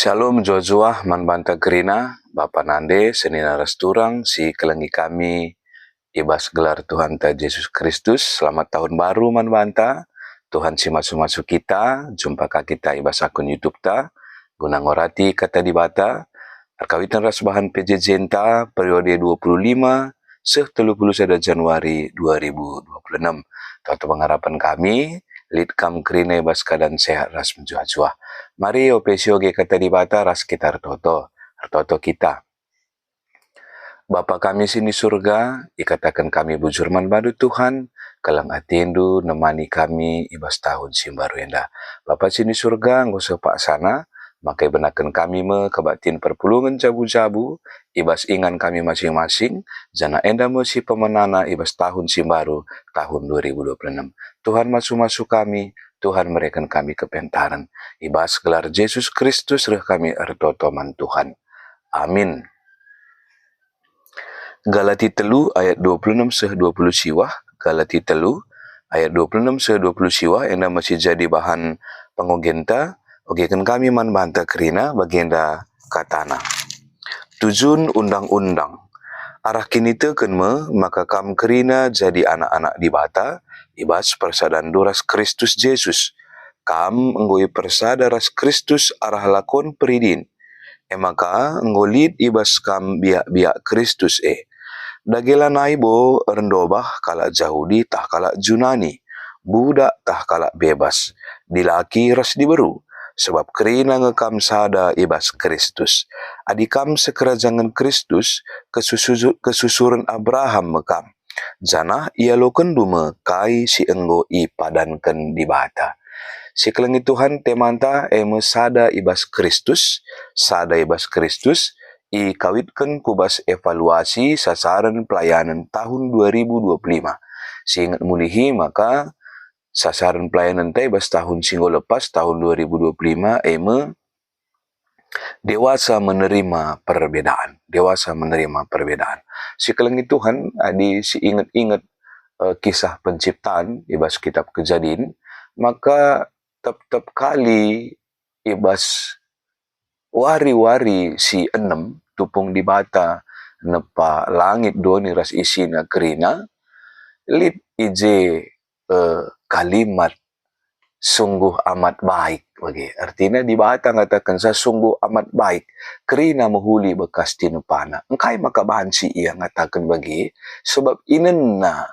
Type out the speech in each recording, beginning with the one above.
Shalom Joshua manbanta gerina, Bapa Nande, senina resturang, si kelengi kami, ibas gelar Tuhan ta Yesus Kristus, selamat tahun baru manbanta, Tuhan si masuk-masuk kita, jumpa kita ibas akun YouTube ta, guna ngorati kata di bata, arkawitan ras bahan PJJ ta, periode 25, 31 Januari 2026. Tatu pengharapan kami, Lidkam Krine ibas keadaan sehat ras menjuah-juah. Mari opesio ge kata di bata ras kita artoto kita. Bapa kami sini surga, ikatakan kami bujurman badu Tuhan, kalang atindu nemani kami ibas tahun simbaru enda. Bapa sini surga, nggak sepak sana, makai benakan kami kebatin perpulungan jabu-jabu, ibas ingan kami masing-masing, jana enda si pemenana ibas tahun simbaru, tahun 2026. Tuhan masuk-masuk kami, Tuhan mereken kami kepentaran. Ibas gelar Yesus Kristus reh kami ertotoman Tuhan. Amin. Galati telu ayat 26 seh 20 siwah. Galati telu ayat 26 seh 20 siwah. Enda masih jadi bahan pengogenta. Ogekan kami man banta kerina bagenda katana. Tujun undang-undang. Arah kini teken maka kam kerina jadi anak-anak di bata. Ibas persadaan duras Kristus Yesus. Kam enggoi persada ras Kristus arah lakon peridin. Maka ngolit ibas kam biak-biak Kristus Dagela naibo rendobah kalak Yahudi tah kalak Junani. Budak tah kalak bebas. Dilaki ras diberu. Sebab kerina ngekam sada ibas Kristus. Adikam sekerajangan Kristus kesusuran Abraham mekam. Janah ia loken dume kai si enggo i padankan di bata. Si kelengi Tuhan temanta sada ibas Kristus, i kawitkan kubas evaluasi sasaran pelayanan tahun 2025. Seingat mulihi maka sasaran pelayanan ibas tahun singgo lepas tahun 2025 dewasa menerima perbedaan. Si kelengi Tuhan si ingat-ingat kisah penciptaan ibas kitab Kejadian, maka tep kali ibas wari-wari si enam tupung di bata nepa langit doni ras isina kerina lid ije kalimat sungguh amat baik bagi artinya di bata ngatakan sa sungguh amat baik kerina mahuli bekas tinupana engkai maka bansi ia ngatakan bagi sebab inenna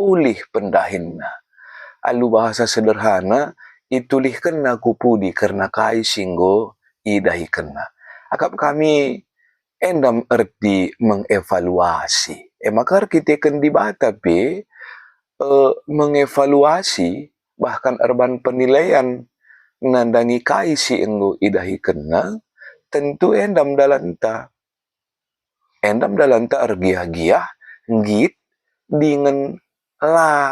ulih pendahinna alu bahasa sederhana itulihkan na kupudi karena kai singgo idahi kena. Akap kami endam erti mengevaluasi. Maka kita kan di bata mengevaluasi bahkan erban penilaian nandangi kai si enggo idahi kena tentu endam dalanta ergiah-giah ngit dengan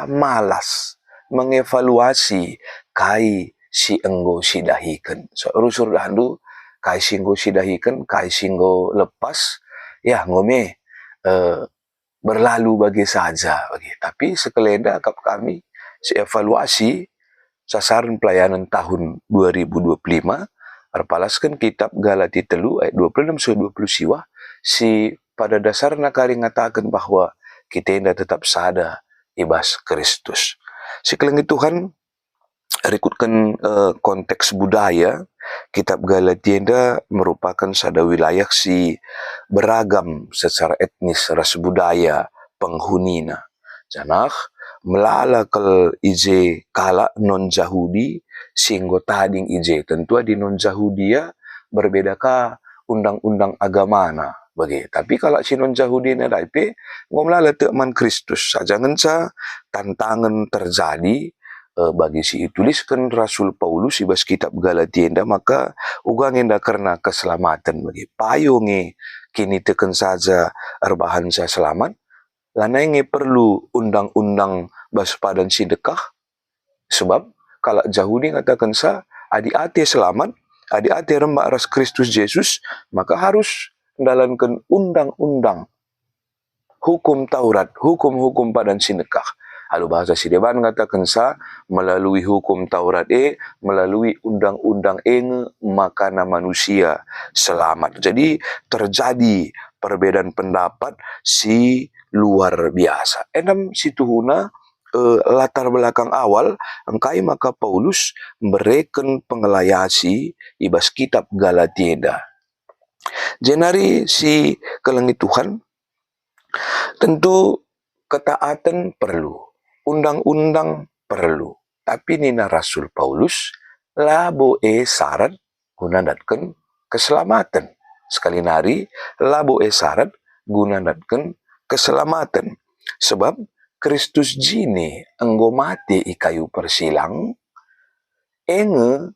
malas mengevaluasi kai si enggo sidahikan. So rusur dahandu kai singgo sidahikan, kai singgo lepas, ya ngome berlalu bagi saja bagi. Tapi sekeleda kap kami si evaluasi sasaran pelayanan tahun 2025 arpalaskan kitab Galati telu ayat 26-20 siwah si pada dasarnya kari ngatakan bahwa kita indah tetap sada ibas Kristus. Si kelengi Tuhan rekutkan konteks budaya, kitab Galatienda merupakan sada wilayah si beragam secara etnis ras budaya penghunina. Janah melala kel ije kala non Yahudi singgo tading ije tentu di non Yahudia berbedakah undang-undang agamana bagi. Tapi kalau si non Yahudi na daipe ngomlala teman Kristus sajangan sa tantangan terjadi bagi si tuliskan Rasul Paulus ibas kitab Galatienda maka ugang enda karena keselamatan bagi payungi kini teken saja erbahan saya selamat lanai perlu undang-undang bas padan sidekah sebab kalau Yahudi katakan sa adi-ati selamat adi-ati rembak ras Kristus Yesus maka harus menjalankan undang-undang hukum Taurat hukum-hukum padan sidekah Alu bahasa si deban ngatakan sa melalui hukum Taurat melalui undang-undang makana manusia selamat. Jadi terjadi perbedaan pendapat si luar biasa. Enam situhuna latar belakang awal engkai maka Paulus mereken pengelayasi ibas kitab Galatieda. Jenari si kelengi Tuhan tentu ketaatan perlu, undang-undang perlu. Tapi nina Rasul Paulus labo syarat guna datken keselamatan. Sekali nari labo syarat guna datken keselamatan. Sebab Kristus jini enggo mati i kayu persilang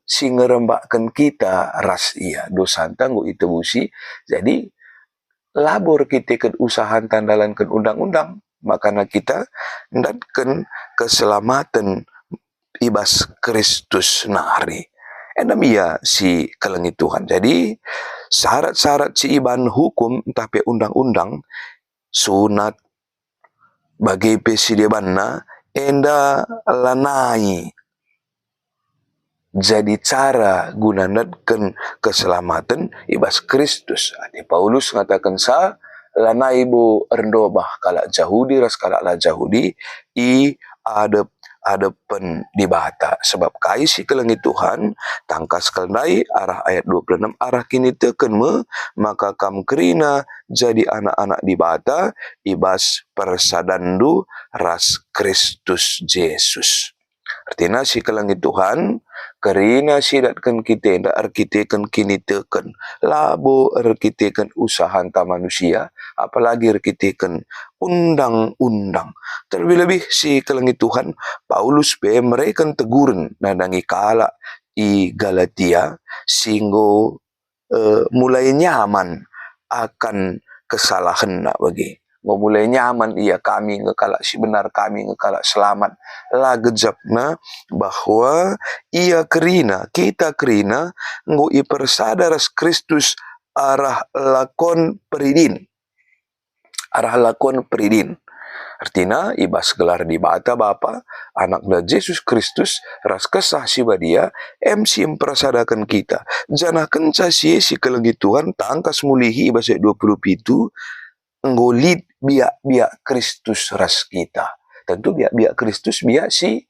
si ngerembakkan kita ras ia dosanta nggo itebusi. Jadi labor kita ke usaha tandalankan undang-undang makana kita ndatken keselamatan ibas Kristus nari. Enam ia si kelengi Tuhan. Jadi syarat-syarat si iban hukum tapi undang-undang sunat bagi pesidebanna enda lanai. Jadi cara guna natken keselamatan ibas Kristus. Adi Paulus ngatakan sa lanai bu rendobah kalak Jahudi ras kalak la Jahudi i adepen di bata. Sebab kai si kelengi Tuhan tangkas keldai arah ayat 26 arah kini teken maka kam kerina jadi anak-anak di bata ibas persadandu ras Kristus Yesus. Artinya si kelengi Tuhan kerina sidatkan kita ndak arkitekan kini teken labo arkitekan usaha anta manusia apalagi arkitekan undang-undang. Terlebih-lebih si kelengi Tuhan Paulus mereka teguren nadangi kala i Galatia singgo mulai nyaman akan kesalahan nak bagi. Mulai nyaman ia kami ngekala si benar kami ngekala selamat la gejapna bahwa ia kita kerina nggo ipersadaras Kristus arah lakon peridin artinya ibas gelar di bata Bapa anak da Yesus Kristus ras kesah si badia MC mempersadakan kita janah kenca si kelengi Tuhan tangkas mulihi ibas 27 nggolit biak Kristus ras kita. Tentu biak Kristus biak si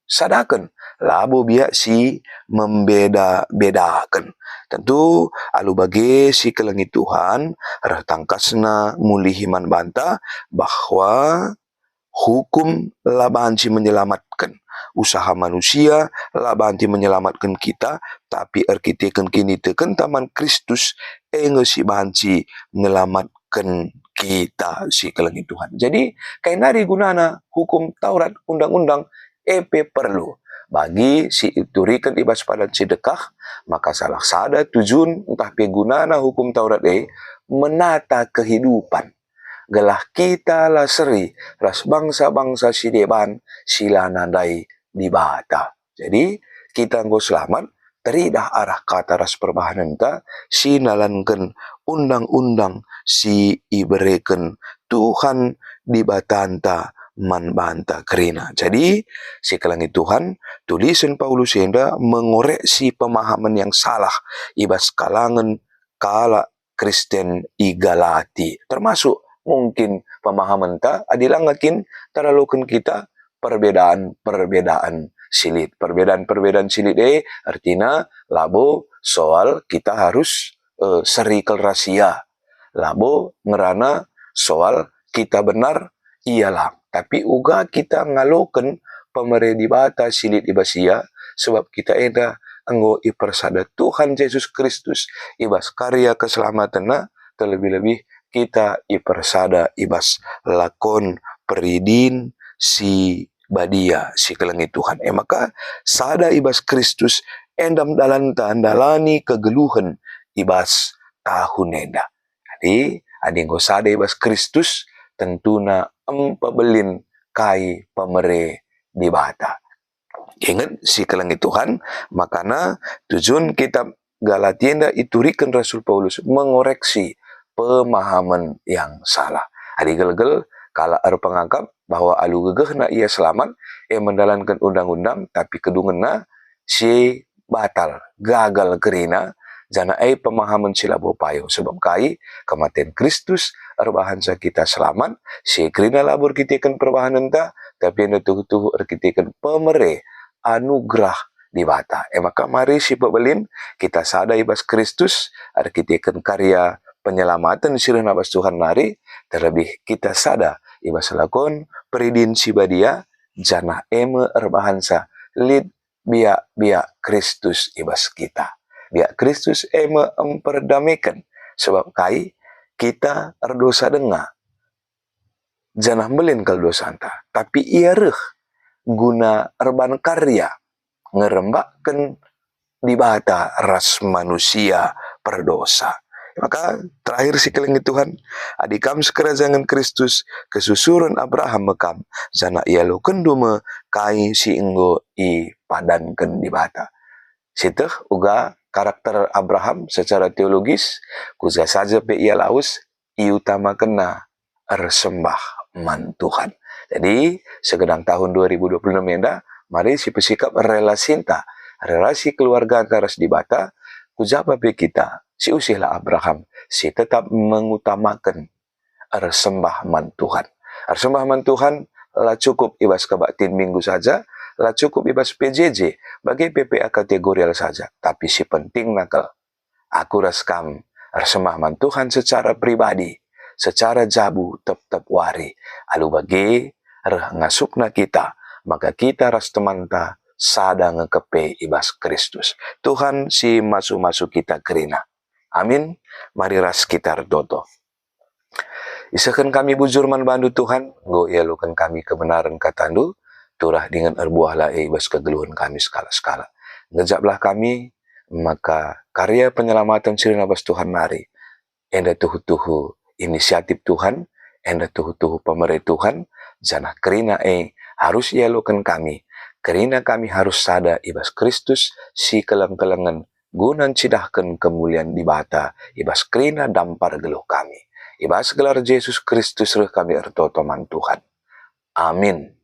sadakan. Labo biak si membeda-bedakan. Tentu alu bagi si kelengi Tuhan rah tangkasna mulihiman banta bahwa hukum labanci menyelamatkan. Usaha manusia labanti menyelamatkan kita, tapi arkitekan kini teken taman Kristus si banci menyelamatkan kita si kelengi Tuhan. Jadi kainari gunana hukum Taurat undang-undang perlu bagi si iturikan ibas pada sedekah maka salah sada tujuan entah gunana hukum Taurat menata kehidupan gelah kita lah seri ras bangsa-bangsa si deban sila nadai di bata. Jadi kita nggo selamat teridah arah kata ras perbahanan ta sinalankan undang-undang si ibereken Tuhan di batanta man banta kerina. Jadi si kelengi Tuhan tulisan Paulus enda mengoreksi pemahaman yang salah ibas kalangan kala Kristen i Galati termasuk mungkin pemahaman ta adilangakin taralukan kita perbedaan silit. Perbedaan silit artinya labo soal kita harus serikal rahasia. Labo ngerana soal kita benar iyalah. Tapi uga kita ngaloken pemere di bata silit ibasia sebab kita eda anggo ipersada Tuhan Yesus Kristus ibas karya keselamatan terlebih-lebih kita ipersada ibas lakon peridin si badia si kelengi Tuhan. Maka sada ibas Kristus endam dalani kegeluhan ibas tahun enda. Jadi adinggo sada ibas Kristus tentuna empabelin kai pemere di bata. Ingat si kelengi Tuhan makana tujuan kitab Galatienda iturikan Rasul Paulus mengoreksi pemahaman yang salah. Adi gelgel kala pengangkap bahwa alu gegehna ia selamat, menjalankan undang-undang, tapi kedungenna si batal, gagal gerina, jana pemahaman sila bopayo. Sebab kai, kematian Kristus, arbahansa kita selamat, si gerina labur kitikan perbahanan ta, tapi anda tuhu-tuhu kitikan pemere, anugerah di bata. Maka mari si pebelin, kita sadai bas Kristus, kitikan karya penyelamatan sirna bas Tuhan nari, terlebih kita sada ibas lakon peridin si badia jana arbahansa lid biak Kristus ibas kita. Biak Kristus memperdamaikan, sebab kai kita erdosa denga janah melin kal dosanta, tapi ia reh guna erban karya ngerembakkan di bata ras manusia perdosa. Maka terakhir si kelengi Tuhan, adikam sekerajaan Kristus kesusuran Abraham mekam, zana ia lo kendume kai si enggo i padankan di bata. Siteh uga karakter Abraham secara teologis, kuza saja pe ia laus, i utama kena ersembah man Tuhan. Jadi, segedang tahun 2026 enda, mari si pesikap relasi keluarga antara di bata, kujapa pe kita, si usihlah Abraham, si tetap mengutamakan ersembah man Tuhan. Ersembah man Tuhan, lah cukup ibas kebaktin minggu saja, lah cukup ibas PJJ, bagi PPA kategorial saja. Tapi si penting nakal, aku raskam ersembah man Tuhan secara pribadi, secara jabu tetap wari. Alu bagi ngasupna kita, maka kita ras temanta sada ngekepe ibas Kristus. Tuhan si masuk-masuk kita kerina. Amin. Mari ras kita redoto. Isakan kami bujur man bandu Tuhan, go ialukan kami kebenaran katandu, turah dengan erbuahlah ibas kegeluhan kami skala-skala. Ngejaplah kami, maka karya penyelamatan sirina bas Tuhan nari. Enda tuhu-tuhu inisiatif Tuhan, enda tuhu-tuhu pemerintah Tuhan, janah kerina harus ialukan kami. Kerina kami harus sada ibas Kristus si keleng-kelengan gunan cidahkan kemuliaan di bata, ibas kerina dampar geluh kami. Ibas gelar Yesus Kristus reh kami ertotoman Tuhan. Amin.